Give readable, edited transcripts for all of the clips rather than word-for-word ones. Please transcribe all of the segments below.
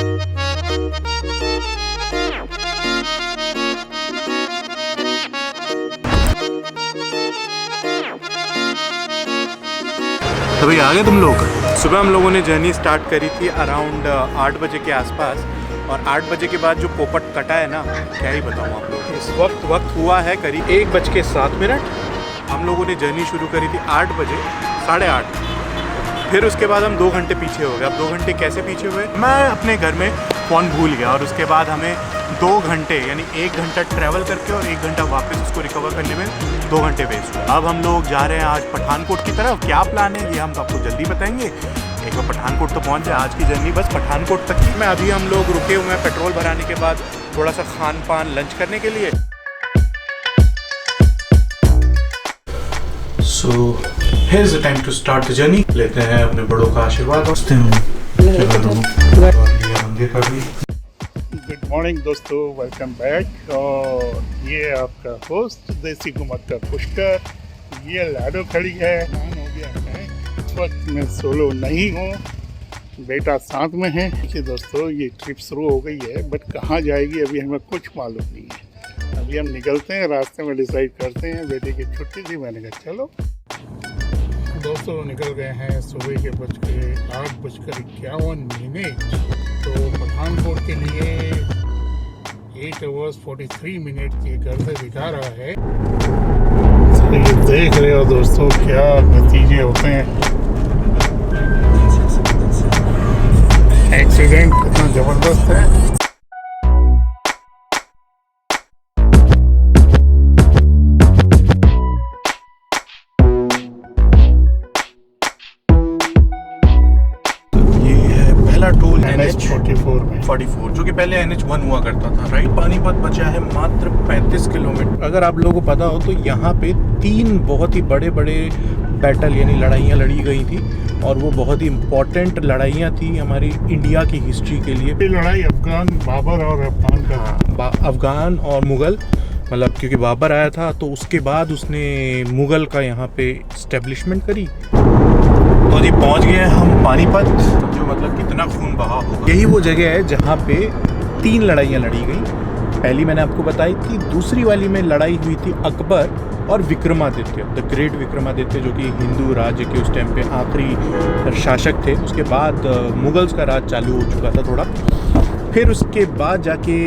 तो भाई आ गए तुम लोग। सुबह हम लोगों ने जर्नी स्टार्ट करी थी अराउंड 8 बजे के आसपास, और 8 बजे के बाद जो पोपट कटा है ना, क्या ही बताऊँ आप लोग। इस वक्त हुआ है करीब 1:07। हम लोगों ने जर्नी शुरू करी थी 8 बजे, 8:30। फिर उसके बाद हम 2 घंटे पीछे हो गए। अब 2 घंटे कैसे पीछे हुए, मैं अपने घर में फ़ोन भूल गया, और उसके बाद हमें 2 घंटे यानी 1 घंटा ट्रैवल करके और 1 घंटा वापस उसको रिकवर करने में 2 घंटे वेस्ट हुए। अब हम लोग जा रहे हैं आज पठानकोट की तरफ। क्या प्लान है ये हम आपको जल्दी बताएंगे। एक बार पठानकोट तो पहुंच जाए। आज की जर्नी बस पठानकोट तक की। मैं अभी हम लोग रुके हुए हैं पेट्रोल भराने के बाद थोड़ा सा खान पान लंच करने के लिए। So here is the time to start the journey. लेते हैं अपने बड़ों का आशीर्वाद। गुड मॉर्निंग दोस्तों, वेलकम बैक। और ये आपका होस्ट देसी घुमत का पुष्कर। ये लाडो खड़ी है, हो गया है। इस वक्त मैं सोलो नहीं हूँ, बेटा साथ में है। देखिए दोस्तों, ये ट्रिप शुरू हो गई है, बट कहाँ जाएगी अभी हमें कुछ मालूम नहीं है। अभी हम निकलते हैं, रास्ते में डिसाइड करते हैं। बेटे की छुट्टी थी, मैंने कहा चलो। दोस्तों निकल गए हैं सुबह के 8:51। तो पठानकोट के लिए 8 hours 43 minutes के घर से दिखा रहा है। तो ये देख रहे हो दोस्तों क्या नतीजे होते हैं। एक्सीडेंट कितना जबरदस्त है। टोल NH44 में 44, जो कि पहले NH1 हुआ करता था, राइट। पानीपत बचा है मात्र 35 किलोमीटर। अगर आप लोगों को पता हो तो यहाँ पे 3 बहुत ही बड़े बड़े बैटल यानी लड़ाइयाँ लड़ी गई थी, और वो बहुत ही इम्पोर्टेंट लड़ाइयाँ थी हमारी इंडिया की हिस्ट्री के लिए। लड़ाई अफगान, बाबर और अफगान का, अफगान और मुग़ल, मतलब क्योंकि बाबर आया था तो उसके बाद उसने मुग़ल का यहाँ पे इस्टेब्लिशमेंट करी। तो जी पहुँच गए हम पानीपत। जो मतलब कितना खून बहा होगा। यही वो जगह है जहाँ पे 3 लड़ाइयाँ लड़ी गई। पहली मैंने आपको बताई थी, दूसरी वाली में लड़ाई हुई थी अकबर और विक्रमादित्य, द ग्रेट विक्रमादित्य, जो कि हिंदू राज्य के उस टाइम पे आखिरी शासक थे। उसके बाद मुगल्स का राज चालू हो चुका था थोड़ा। फिर उसके बाद जाके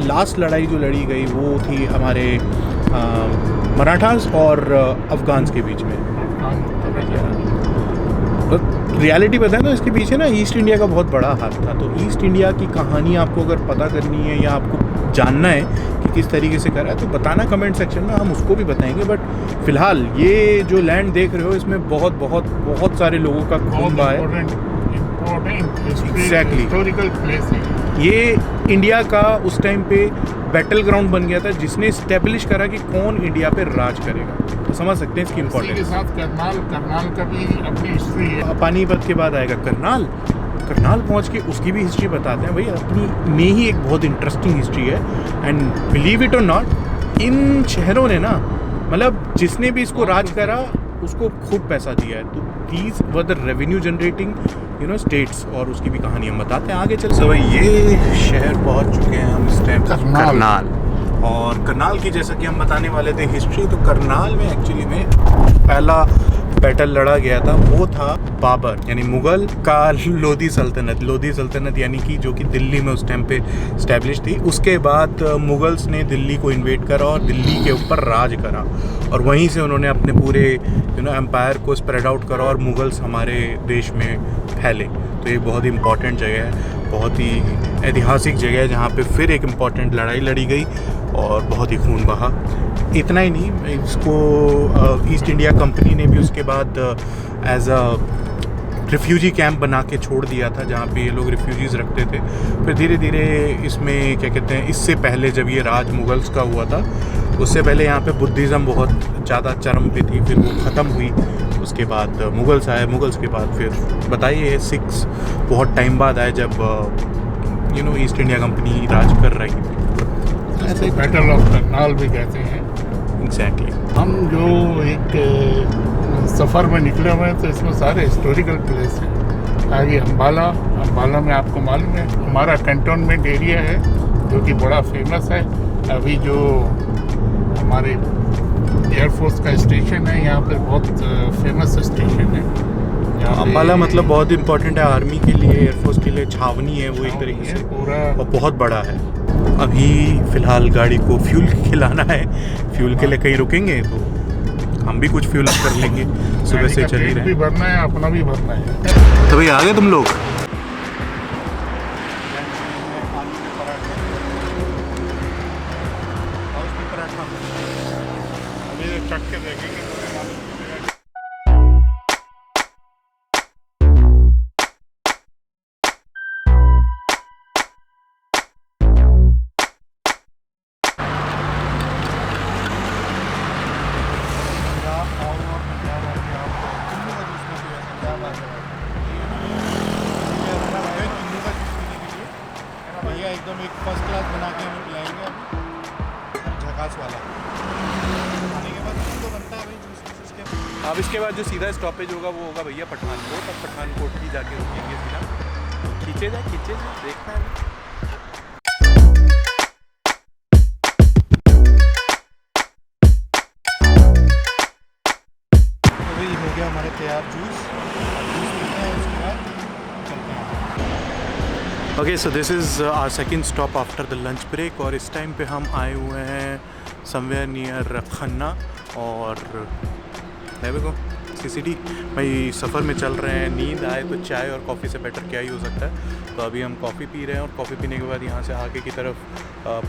लास्ट लड़ाई जो लड़ी गई वो थी हमारे मराठास और अफगान्स के बीच में। रियलिटी बताएं तो इसके पीछे ना ईस्ट इंडिया का बहुत बड़ा हाथ था। तो ईस्ट इंडिया की कहानी आपको अगर पता करनी है या आपको जानना है कि किस तरीके से करा है तो बताना कमेंट सेक्शन में, हम उसको भी बताएंगे। बट फिलहाल ये जो लैंड देख रहे हो इसमें बहुत बहुत बहुत सारे लोगों का खून बहा है। एग्जैक्टली, हिस्टोरिकल प्लेस है ये। इंडिया का उस टाइम पे बैटल ग्राउंड बन गया था, जिसने इस्टेब्लिश करा कि कौन इंडिया पे राज करेगा। तो समझ सकते हैं इसकी इम्पोर्टेंस के साथ। करनाल का भी अपनी हिस्ट्री है। पानीपत के बाद आएगा करनाल पहुंच के उसकी भी हिस्ट्री बताते हैं। भाई अपनी में ही एक बहुत इंटरेस्टिंग हिस्ट्री है। एंड बिलीव इट और नॉट, इन शहरों ने ना, मतलब जिसने भी इसको राज करा उसको खूब पैसा दिया है। तो these were the revenue generating states, और उसकी भी कहानी हम बताते हैं आगे चल। सो भाई ये शहर पहुंच चुके हैं हम इस टाइम करनाल। और करनाल की जैसा कि हम बताने वाले थे हिस्ट्री, तो करनाल में एक्चुअली में पहला बैटल लड़ा गया था वो था बाबर यानी मुग़ल का लोधी सल्तनत यानी कि जो कि दिल्ली में उस टाइम पे स्टैब्लिश थी। उसके बाद मुग़ल्स ने दिल्ली को इन्वेड करा और दिल्ली के ऊपर राज करा, और वहीं से उन्होंने अपने पूरे एम्पायर को स्प्रेड आउट करा और मुग़ल्स हमारे देश में फैले। तो ये बहुत ही इम्पॉर्टेंट जगह है, बहुत ही ऐतिहासिक जगह है, जहाँ पे फिर एक इम्पॉर्टेंट लड़ाई लड़ी गई और बहुत ही खून बहा। इतना ही नहीं, इसको ईस्ट इंडिया कंपनी ने भी उसके बाद एज अ रिफ्यूजी कैंप बना के छोड़ दिया था, जहाँ पे ये लोग रिफ्यूजीज़ रखते थे। फिर धीरे धीरे इसमें क्या कहते हैं, इससे पहले जब ये राज मुग़ल्स का हुआ था, उससे पहले यहाँ पे बुद्धिज़्म बहुत ज़्यादा चरम पे थी। फिर वो ख़त्म हुई, उसके बाद मुग़ल्स आए। मुग़ल्स के बाद फिर बताइए सिक्स बहुत टाइम बाद आए, जब ईस्ट इंडिया कंपनी राज कर रही थी। ऐसे बैटल ऑफ करनाल भी कहते हैं। एग्जैक्टली। हम जो एक सफ़र में निकले हुए हैं तो इसमें सारे हिस्टोरिकल प्लेस हैं। आगे अम्बाला में आपको मालूम है हमारा कंटोनमेंट एरिया है जो कि बड़ा फेमस है। अभी जो हमारे एयरफोर्स का स्टेशन है यहाँ पर बहुत फेमस स्टेशन है। अम्बाला मतलब बहुत इंपॉर्टेंट है आर्मी के लिए, एयरफोर्स के लिए छावनी है वो एक तरीके से पूरा और बहुत बड़ा है। अभी फ़िलहाल गाड़ी को फ्यूल खिलाना है, फ्यूल के लिए कहीं रुकेंगे तो हम भी कुछ फ्यूल अप कर लेंगे। सुबह से चल ही रहे भी भरना है, अपना भी भरना है। तो भाई आ गए तुम लोग? चख के देखेंगे। भैया एकदम एक फर्स्ट क्लास बना के हमें पिलाएंगे अभी, झकास वाला। खाने के बाद तो बनता है भाई जूस के। अब इसके बाद जो सीधा स्टॉपेज होगा वो होगा भैया पठानकोट। अब पठानकोट ही जाके रुकेंगे सीधा। खींचे जा देखना है। तो भाई हो गया हमारे तैयार जूस पीते हैं, उसके बाद चलते हैं। Okay, so this is our second stop after the lunch break और इस टाइम पे हम आए हुए हैं समवेयर नियर खन्ना और देखो सीसीडी। भाई सफ़र में चल रहे हैं, नींद आए तो चाय और कॉफ़ी से बेटर क्या ही हो सकता है। तो अभी हम कॉफ़ी पी रहे हैं और कॉफ़ी पीने के बाद यहाँ से आगे की तरफ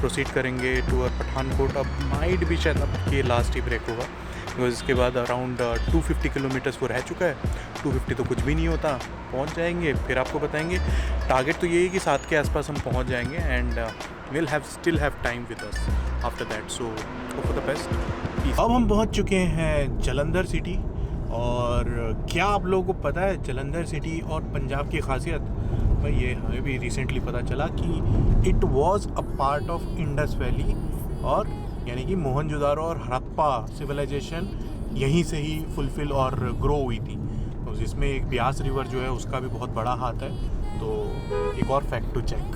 प्रोसीड करेंगे टूअर पठानकोट। अब माइट भी शायद अब ये लास्ट ही ब्रेक होगा बिकॉज इसके बाद अराउंड 250 किलोमीटर्स वो रह चुका है। 250 तो कुछ भी नहीं होता, पहुंच जाएंगे फिर आपको बताएंगे। टारगेट तो यही है कि 7 के आसपास हम पहुंच जाएंगे and will still have time with us after that, so hope for the best. अब हम पहुंच चुके हैं जालंधर सिटी और क्या आप लोगों को पता है जालंधर सिटी और पंजाब की खासियत? भाई ये हमें भी रिसेंटली पता चला कि it was a part of Indus valley और यानी कि मोहनजोदारो और हड़प्पा सिविलाइजेशन यहीं से ही फुलफिल और ग्रो हुई थी। तो जिसमें एक ब्यास रिवर जो है उसका भी बहुत बड़ा हाथ है। तो एक और फैक्ट टू चेक।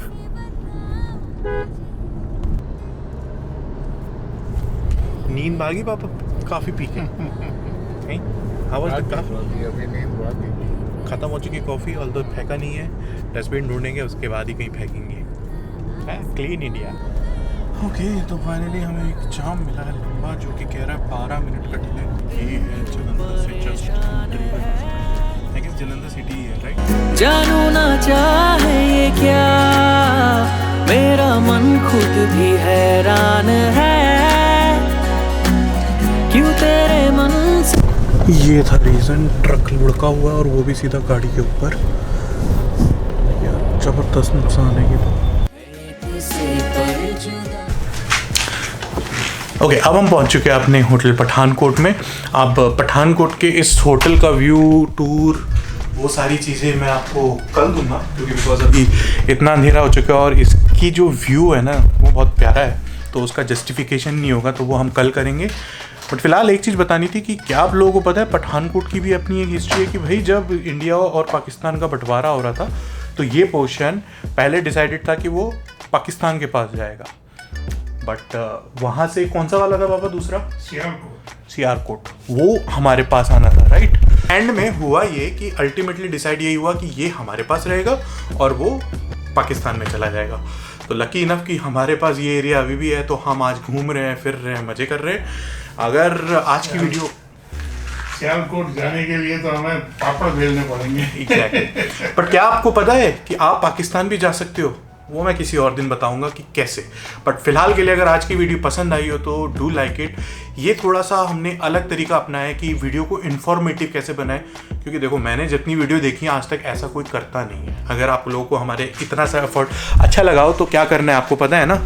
नींद भागी पापा काफ़ी पी के नहीं अभी नींद ख़त्म हो चुकी कॉफ़ी, ऑल्दो फेंका नहीं है, डस्टबिन ढूंढेंगे उसके बाद ही कहीं फेंकेंगे। Clean India. ओके, तो फाइनली हमें एक जाम मिला है लंबा जो कि कह रहा है 12 मिनट का डिले। ये है जालंधर से just I guess Jalandhar city है राइट। जानू ना चाहे ये क्या, मेरा मन खुद भी हैरान है, क्यों तेरे मन से। ये था रीज़न, ट्रक लुढ़का हुआ और वो भी सीधा गाड़ी के ऊपर। ज़बरदस्त नुकसान है ये। ओके, अब हम पहुंच चुके हैं अपने होटल पठानकोट में। अब पठानकोट के इस होटल का व्यू, टूर, वो सारी चीज़ें मैं आपको कल दूंगा क्योंकि बिकॉज अभी इतना अंधेरा हो चुका है और इसकी जो व्यू है ना वो बहुत प्यारा है, तो उसका जस्टिफिकेशन नहीं होगा, तो वो हम कल करेंगे। बट फिलहाल एक चीज़ बतानी थी कि क्या आप लोगों को पता है पठानकोट की भी अपनी एक हिस्ट्री है कि भाई जब इंडिया और पाकिस्तान का बंटवारा हो रहा था तो ये पोर्शन पहले डिसाइडेड था कि वो पाकिस्तान के पास जाएगा, बट वहाँ से कौन सा वाला था पापा दूसरा? सियालकोट, वो हमारे पास आना था राइट। एंड में हुआ ये कि अल्टीमेटली डिसाइड यही हुआ कि ये हमारे पास रहेगा और वो पाकिस्तान में चला जाएगा। तो लकी इनफ कि हमारे पास ये एरिया अभी भी है, तो हम आज घूम रहे हैं, फिर रहे हैं, मज़े कर रहे हैं। अगर आज की वीडियो सियालकोट जाने के लिए तो हमें पापड़ भेजने पड़ेंगे। एग्जैक्टली। बट क्या आपको पता है कि आप पाकिस्तान भी जा सकते हो? वो मैं किसी और दिन बताऊंगा कि कैसे। बट फिलहाल के लिए अगर आज की वीडियो पसंद आई हो तो डू लाइक इट। ये थोड़ा सा हमने अलग तरीका अपनाया है कि वीडियो को इन्फॉर्मेटिव कैसे बनाए, क्योंकि देखो मैंने जितनी वीडियो देखी है आज तक ऐसा कोई करता नहीं है। अगर आप लोगों को हमारे इतना सा एफर्ट अच्छा लगा हो तो क्या करना है आपको पता है ना,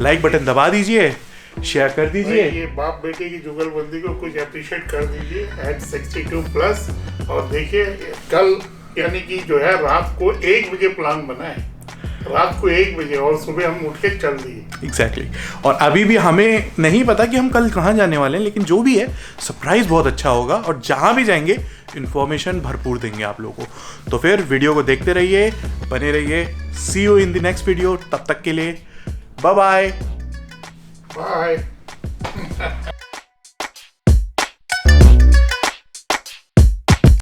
लाइक बटन दबा दीजिए, शेयर कर दीजिए, ये बाप बेटे की जुगलबंदी को कुछ अप्रिशिएट कर दीजिए एट 62+। और देखिए कल यानी कि जो है रात को 1 बजे प्लान बना है, रात को 1 बजे और सुबह हम उठ के चल दिए। एग्जैक्टली और अभी भी हमें नहीं पता कि हम कल कहाँ जाने वाले हैं, लेकिन जो भी है सरप्राइज बहुत अच्छा होगा और जहाँ भी जाएंगे इन्फॉर्मेशन भरपूर देंगे आप लोगों को। तो फिर वीडियो को देखते रहिए, बने रहिए। See you in the next video. तब तक के लिए बाय बाय। बाय।